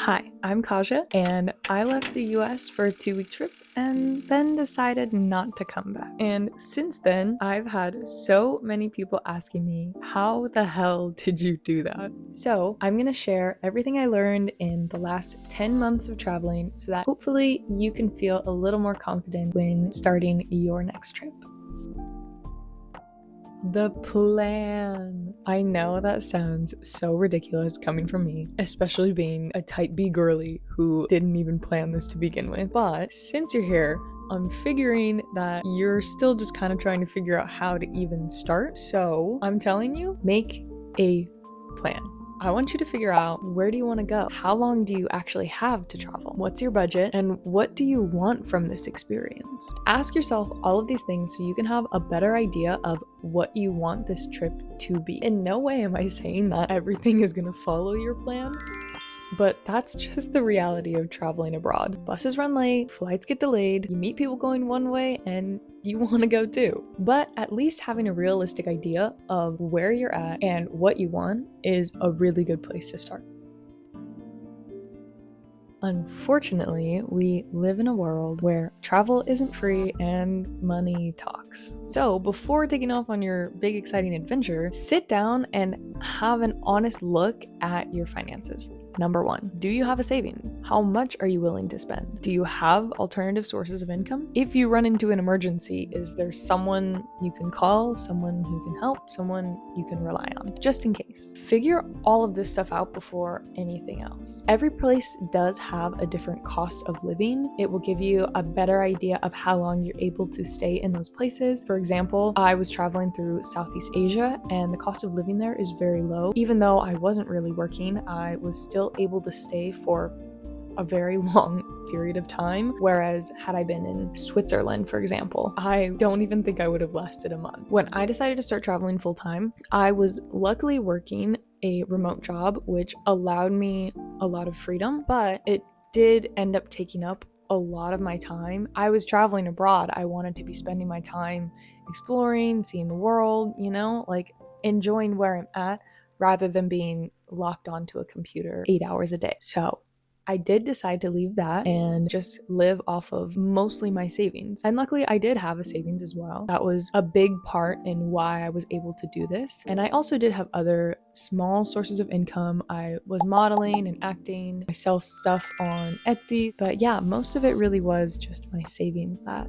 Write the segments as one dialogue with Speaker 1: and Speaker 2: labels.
Speaker 1: Hi, I'm Kaja, and I left the US for a 2 week trip and then decided not to come back. And since then, I've had so many people asking me, how the hell did you do that? So, I'm gonna share everything I learned in the last 10 months of traveling so that hopefully you can feel a little more confident when starting your next trip. The plan. I know that sounds so ridiculous coming from me, especially being a type B girly who didn't even plan this to begin with. But since you're here, I'm figuring that you're still just kind of trying to figure out how to even start. So I'm telling you, make a plan. I want you to figure out, where do you want to go? How long do you actually have to travel? What's your budget? And what do you want from this experience? Ask yourself all of these things so you can have a better idea of what you want this trip to be. In no way am I saying that everything is going to follow your plan, but that's just the reality of traveling abroad. Buses run late, flights get delayed, you meet people going one way, and you want to go too. But at least having a realistic idea of where you're at and what you want is a really good place to start. Unfortunately, we live in a world where travel isn't free and money talks. So before taking off on your big exciting adventure, sit down and have an honest look at your finances. Number one, do you have a savings? How much are you willing to spend? Do you have alternative sources of income? If you run into an emergency, is there someone you can call, someone who can help, someone you can rely on, just in case? Figure all of this stuff out before anything else. Every place does have a different cost of living. It will give you a better idea of how long you're able to stay in those places. For example, I was traveling through Southeast Asia and the cost of living there is very low. Even though I wasn't really working, I was still able to stay for a very long period of time. Whereas had I been in Switzerland, for example, I don't even think I would have lasted a month. When I decided to start traveling full time, I was luckily working a remote job, which allowed me a lot of freedom, but it did end up taking up a lot of my time. I was traveling abroad. I wanted to be spending my time exploring, seeing the world, like enjoying where I'm at rather than being locked onto a computer 8 hours a day. So I did decide to leave that and just live off of mostly my savings. And luckily I did have a savings as well. That was a big part in why I was able to do this. And I also did have other small sources of income. I was modeling and acting. I sell stuff on Etsy. But yeah, most of it really was just my savings that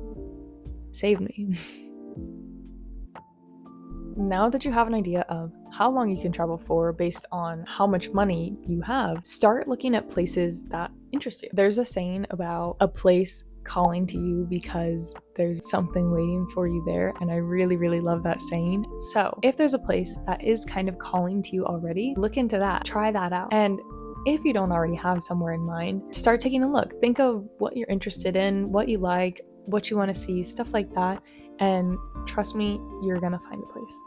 Speaker 1: saved me. Now that you have an idea of how long you can travel for based on how much money you have, start looking at places that interest you. There's a saying about a place calling to you because there's something waiting for you there, and I really, really love that saying. So if there's a place that is kind of calling to you already, look into that, try that out. And if you don't already have somewhere in mind, start taking a look. Think of what you're interested in, what you like, what you want to see, stuff like that. And trust me, you're gonna find a place.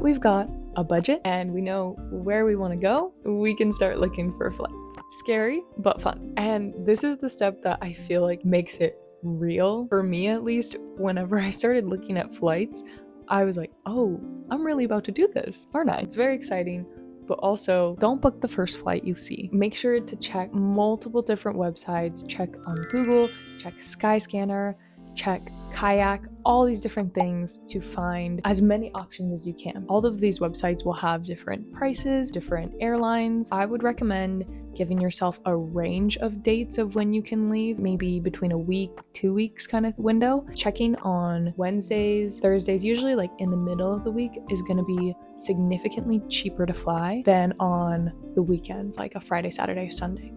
Speaker 1: We've got a budget and we know where we want to go. We can start looking for flights. Scary, but fun. And this is the step that I feel like makes it real. For me, at least, whenever I started looking at flights, I was like, oh, I'm really about to do this, aren't I? It's very exciting. But also, don't book the first flight you see. Make sure to check multiple different websites. Check on Google, check Skyscanner, check Kayak, all these different things to find as many options as you can. All of these websites will have different prices, different airlines. I would recommend giving yourself a range of dates of when you can leave, maybe between a week, 2 weeks kind of window. Checking on Wednesdays, Thursdays, usually like in the middle of the week, is going to be significantly cheaper to fly than on the weekends, like a Friday, Saturday, Sunday.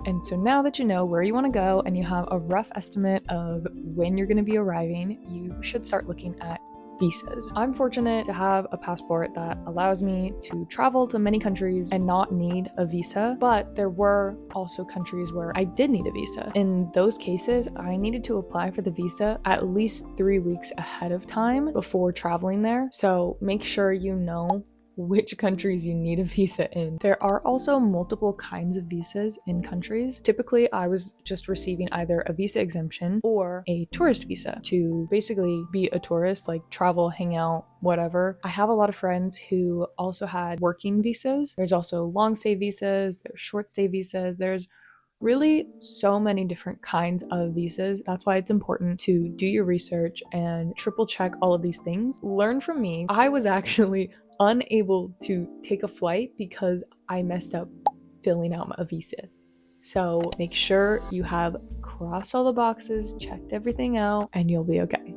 Speaker 1: And so now that you know where you want to go and you have a rough estimate of when you're going to be arriving, you should start looking at visas. I'm fortunate to have a passport that allows me to travel to many countries and not need a visa, but there were also countries where I did need a visa. In those cases, I needed to apply for the visa at least 3 weeks ahead of time before traveling there. So make sure you know which countries you need a visa in. There are also multiple kinds of visas in countries. Typically, I was just receiving either a visa exemption or a tourist visa to basically be a tourist, like travel, hang out, whatever. I have a lot of friends who also had working visas. There's also long stay visas, there's short stay visas, there's really so many different kinds of visas. That's why it's important to do your research and triple check all of these things. Learn from me. I was actually unable to take a flight because I messed up filling out a visa. So make sure you have crossed all the boxes, checked everything out, and you'll be okay.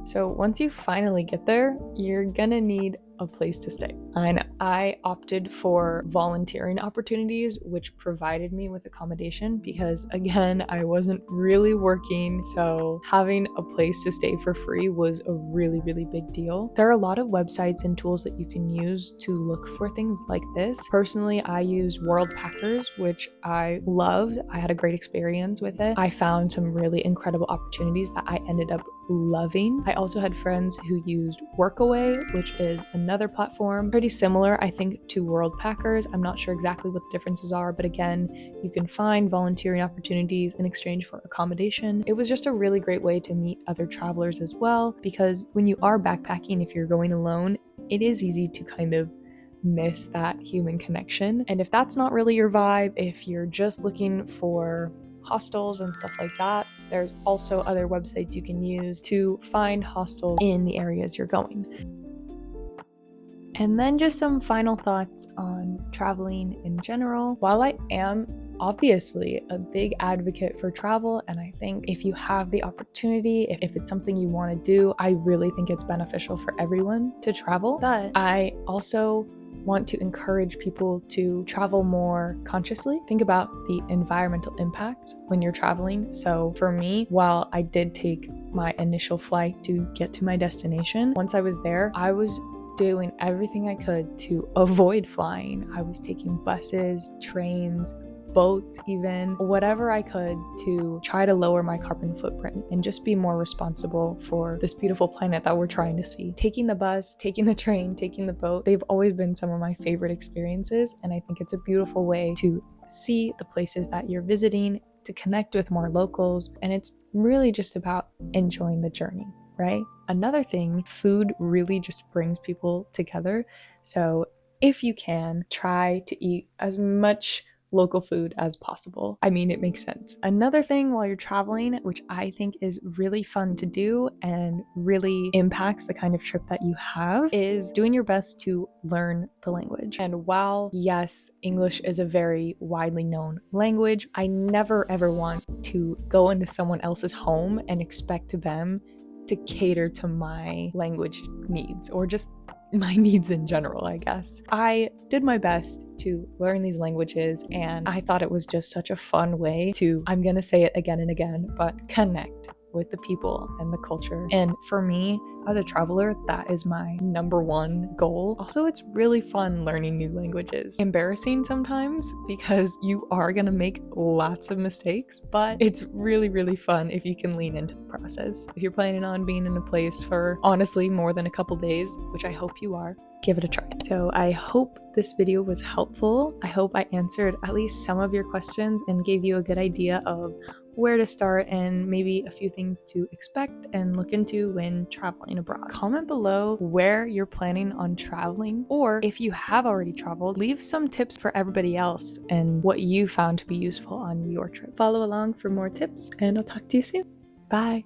Speaker 1: So once you finally get there, you're gonna need a place to stay. I know. I opted for volunteering opportunities, which provided me with accommodation because, again, I wasn't really working. So having a place to stay for free was a really, really big deal. There are a lot of websites and tools that you can use to look for things like this. Personally, I use Worldpackers, which I loved. I had a great experience with it. I found some really incredible opportunities that I ended up loving. I also had friends who used Workaway, which is another platform pretty similar, I think, to Worldpackers. I'm not sure exactly what the differences are, but again, you can find volunteering opportunities in exchange for accommodation. It was just a really great way to meet other travelers as well, because when you are backpacking, if you're going alone, it is easy to kind of miss that human connection. And if that's not really your vibe, if you're just looking for hostels and stuff like that, there's also other websites you can use to find hostels in the areas you're going. And then just some final thoughts on traveling in general. While I am obviously a big advocate for travel, and I think if you have the opportunity, if it's something you want to do, I really think it's beneficial for everyone to travel. But I also want to encourage people to travel more consciously. Think about the environmental impact when you're traveling. So for me, while I did take my initial flight to get to my destination, once I was there, I was doing everything I could to avoid flying. I was taking buses, trains, boats, even whatever I could to try to lower my carbon footprint and just be more responsible for this beautiful planet that we're trying to see. Taking the bus, taking the train, taking the boat, they've always been some of my favorite experiences, and I think it's a beautiful way to see the places that you're visiting, to connect with more locals, and it's really just about enjoying the journey, right? Another thing, food really just brings people together. So if you can, try to eat as much local food as possible. I mean, it makes sense. Another thing while you're traveling, which I think is really fun to do and really impacts the kind of trip that you have, is doing your best to learn the language. And while, yes, English is a very widely known language, I never ever want to go into someone else's home and expect them to cater to my language needs or just my needs in general, I guess. I did my best to learn these languages, and I thought it was just such a fun way to, I'm gonna say it again and again, but connect with the people and the culture. And for me, as a traveler, that is my number one goal. Also, it's really fun learning new languages. Embarrassing sometimes because you are gonna make lots of mistakes, but it's really, really fun if you can lean into the process. If you're planning on being in a place for honestly more than a couple days, which I hope you are, give it a try. So I hope this video was helpful. I hope I answered at least some of your questions and gave you a good idea of where to start and maybe a few things to expect and look into when traveling abroad. Comment below where you're planning on traveling, or if you have already traveled, leave some tips for everybody else and what you found to be useful on your trip. Follow along for more tips, and I'll talk to you soon. Bye.